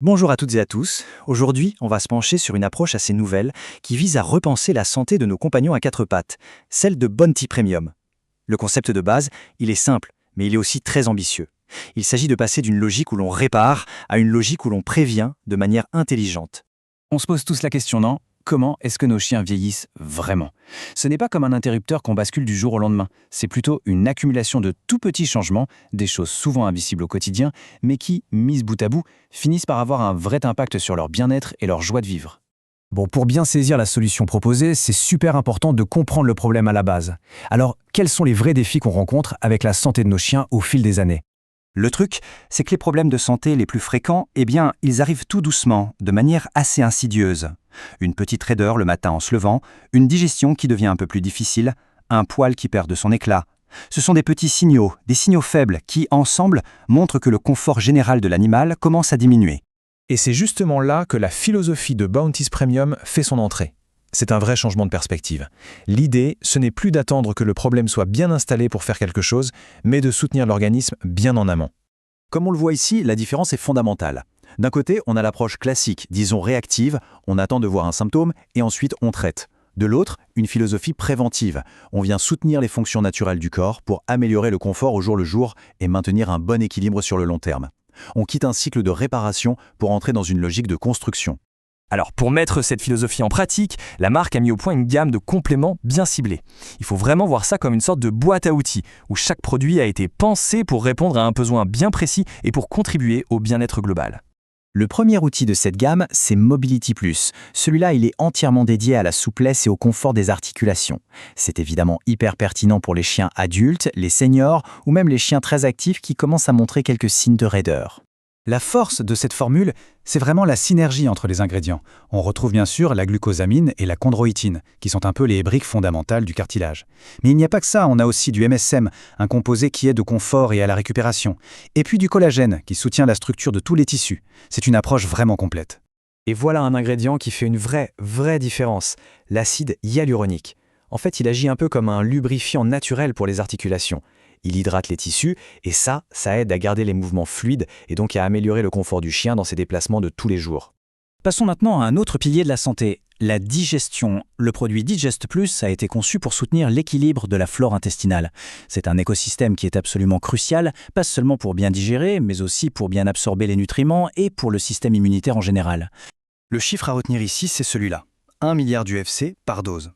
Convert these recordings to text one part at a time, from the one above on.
Bonjour à toutes et à tous. Aujourd'hui, on va se pencher sur une approche assez nouvelle qui vise à repenser la santé de nos compagnons à quatre pattes, celle de Bounty Premium. Le concept de base, il est simple, mais il est aussi très ambitieux. Il s'agit de passer d'une logique où l'on répare à une logique où l'on prévient de manière intelligente. On se pose tous la question, non? Comment est-ce que nos chiens vieillissent vraiment? Ce n'est pas comme un interrupteur qu'on bascule du jour au lendemain. C'est plutôt une accumulation de tout petits changements, des choses souvent invisibles au quotidien, mais qui, mises bout à bout, finissent par avoir un vrai impact sur leur bien-être et leur joie de vivre. Bon, pour bien saisir la solution proposée, c'est super important de comprendre le problème à la base. Alors, quels sont les vrais défis qu'on rencontre avec la santé de nos chiens au fil des années? Le truc, c'est que les problèmes de santé les plus fréquents, ils arrivent tout doucement, de manière assez insidieuse. Une petite raideur le matin en se levant, une digestion qui devient un peu plus difficile, un poil qui perd de son éclat. Ce sont des petits signaux, des signaux faibles qui, ensemble, montrent que le confort général de l'animal commence à diminuer. Et c'est justement là que la philosophie de Bounty's Premium fait son entrée. C'est un vrai changement de perspective. L'idée, ce n'est plus d'attendre que le problème soit bien installé pour faire quelque chose, mais de soutenir l'organisme bien en amont. Comme on le voit ici, la différence est fondamentale. D'un côté, on a l'approche classique, disons réactive, on attend de voir un symptôme et ensuite on traite. De l'autre, une philosophie préventive. On vient soutenir les fonctions naturelles du corps pour améliorer le confort au jour le jour et maintenir un bon équilibre sur le long terme. On quitte un cycle de réparation pour entrer dans une logique de construction. Alors, pour mettre cette philosophie en pratique, la marque a mis au point une gamme de compléments bien ciblés. Il faut vraiment voir ça comme une sorte de boîte à outils, où chaque produit a été pensé pour répondre à un besoin bien précis et pour contribuer au bien-être global. Le premier outil de cette gamme, c'est Mobility Plus. Celui-là, il est entièrement dédié à la souplesse et au confort des articulations. C'est évidemment hyper pertinent pour les chiens adultes, les seniors ou même les chiens très actifs qui commencent à montrer quelques signes de raideur. La force de cette formule, c'est vraiment la synergie entre les ingrédients. On retrouve bien sûr la glucosamine et la chondroïtine, qui sont un peu les briques fondamentales du cartilage. Mais il n'y a pas que ça, on a aussi du MSM, un composé qui aide au confort et à la récupération. Et puis du collagène, qui soutient la structure de tous les tissus. C'est une approche vraiment complète. Et voilà un ingrédient qui fait une vraie différence, l'acide hyaluronique. En fait, il agit un peu comme un lubrifiant naturel pour les articulations. Il hydrate les tissus et ça aide à garder les mouvements fluides et donc à améliorer le confort du chien dans ses déplacements de tous les jours. Passons maintenant à un autre pilier de la santé, la digestion. Le produit Digest Plus a été conçu pour soutenir l'équilibre de la flore intestinale. C'est un écosystème qui est absolument crucial, pas seulement pour bien digérer, mais aussi pour bien absorber les nutriments et pour le système immunitaire en général. Le chiffre à retenir ici, c'est celui-là. 1 milliard d'UFC par dose.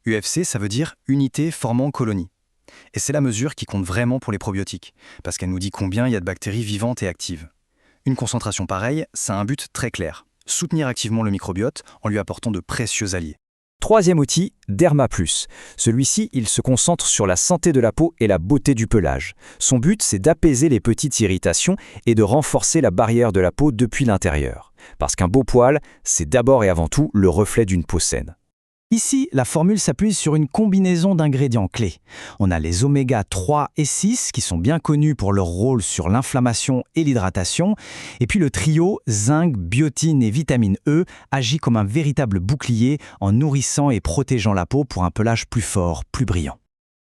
UFC, ça veut dire unité formant colonie. Et c'est la mesure qui compte vraiment pour les probiotiques, parce qu'elle nous dit combien il y a de bactéries vivantes et actives. Une concentration pareille, ça a un but très clair, soutenir activement le microbiote en lui apportant de précieux alliés. Troisième outil, Derma Plus. Celui-ci, il se concentre sur la santé de la peau et la beauté du pelage. Son but, c'est d'apaiser les petites irritations et de renforcer la barrière de la peau depuis l'intérieur. Parce qu'un beau poil, c'est d'abord et avant tout le reflet d'une peau saine. Ici, la formule s'appuie sur une combinaison d'ingrédients clés. On a les oméga 3 et 6 qui sont bien connus pour leur rôle sur l'inflammation et l'hydratation. Et puis le trio zinc, biotine et vitamine E agit comme un véritable bouclier en nourrissant et protégeant la peau pour un pelage plus fort, plus brillant.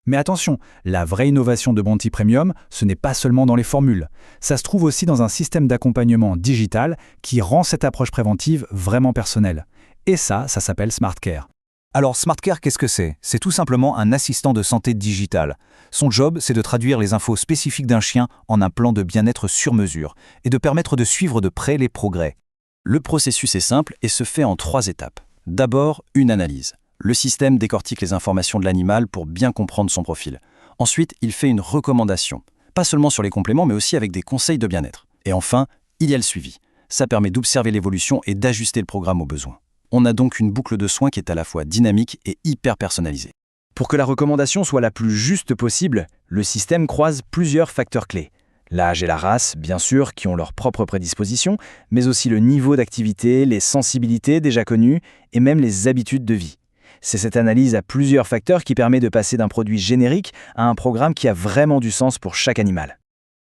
Mais attention, la vraie innovation de Bounty Premium, ce n'est pas seulement dans les formules. Ça se trouve aussi dans un système d'accompagnement digital qui rend cette approche préventive vraiment personnelle. Et ça s'appelle SmartCare. Alors SmartCare, qu'est-ce que c'est? C'est tout simplement un assistant de santé digital. Son job, c'est de traduire les infos spécifiques d'un chien en un plan de bien-être sur mesure et de permettre de suivre de près les progrès. Le processus est simple et se fait en 3 étapes. D'abord, une analyse. Le système décortique les informations de l'animal pour bien comprendre son profil. Ensuite, il fait une recommandation. Pas seulement sur les compléments, mais aussi avec des conseils de bien-être. Et enfin, il y a le suivi. Ça permet d'observer l'évolution et d'ajuster le programme aux besoins. On a donc une boucle de soins qui est à la fois dynamique et hyper personnalisée. Pour que la recommandation soit la plus juste possible, le système croise plusieurs facteurs clés. L'âge et la race, bien sûr, qui ont leurs propres prédispositions, mais aussi le niveau d'activité, les sensibilités déjà connues et même les habitudes de vie. C'est cette analyse à plusieurs facteurs qui permet de passer d'un produit générique à un programme qui a vraiment du sens pour chaque animal.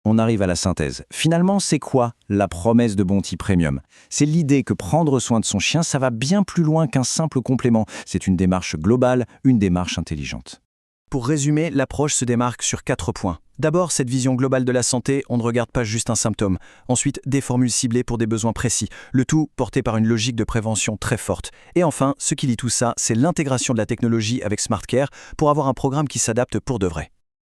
On arrive à la synthèse. Finalement, c'est quoi la promesse de Bounty Premium? C'est l'idée que prendre soin de son chien, ça va bien plus loin qu'un simple complément. C'est une démarche globale, une démarche intelligente. Pour résumer, l'approche se démarque sur 4 points. D'abord, cette vision globale de la santé, on ne regarde pas juste un symptôme. Ensuite, des formules ciblées pour des besoins précis, le tout porté par une logique de prévention très forte. Et enfin, ce qui lie tout ça, c'est l'intégration de la technologie avec SmartCare pour avoir un programme qui s'adapte pour de vrai.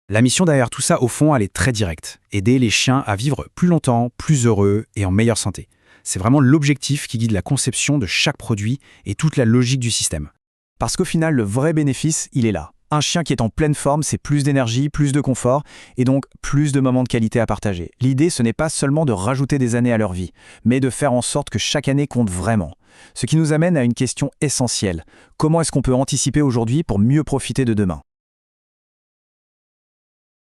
La mission derrière tout ça, au fond, elle est très directe. Aider les chiens à vivre plus longtemps, plus heureux et en meilleure santé. C'est vraiment l'objectif qui guide la conception de chaque produit et toute la logique du système. Parce qu'au final, le vrai bénéfice, il est là. Un chien qui est en pleine forme, c'est plus d'énergie, plus de confort, et donc plus de moments de qualité à partager. L'idée, ce n'est pas seulement de rajouter des années à leur vie, mais de faire en sorte que chaque année compte vraiment. Ce qui nous amène à une question essentielle. Comment est-ce qu'on peut anticiper aujourd'hui pour mieux profiter de demain ?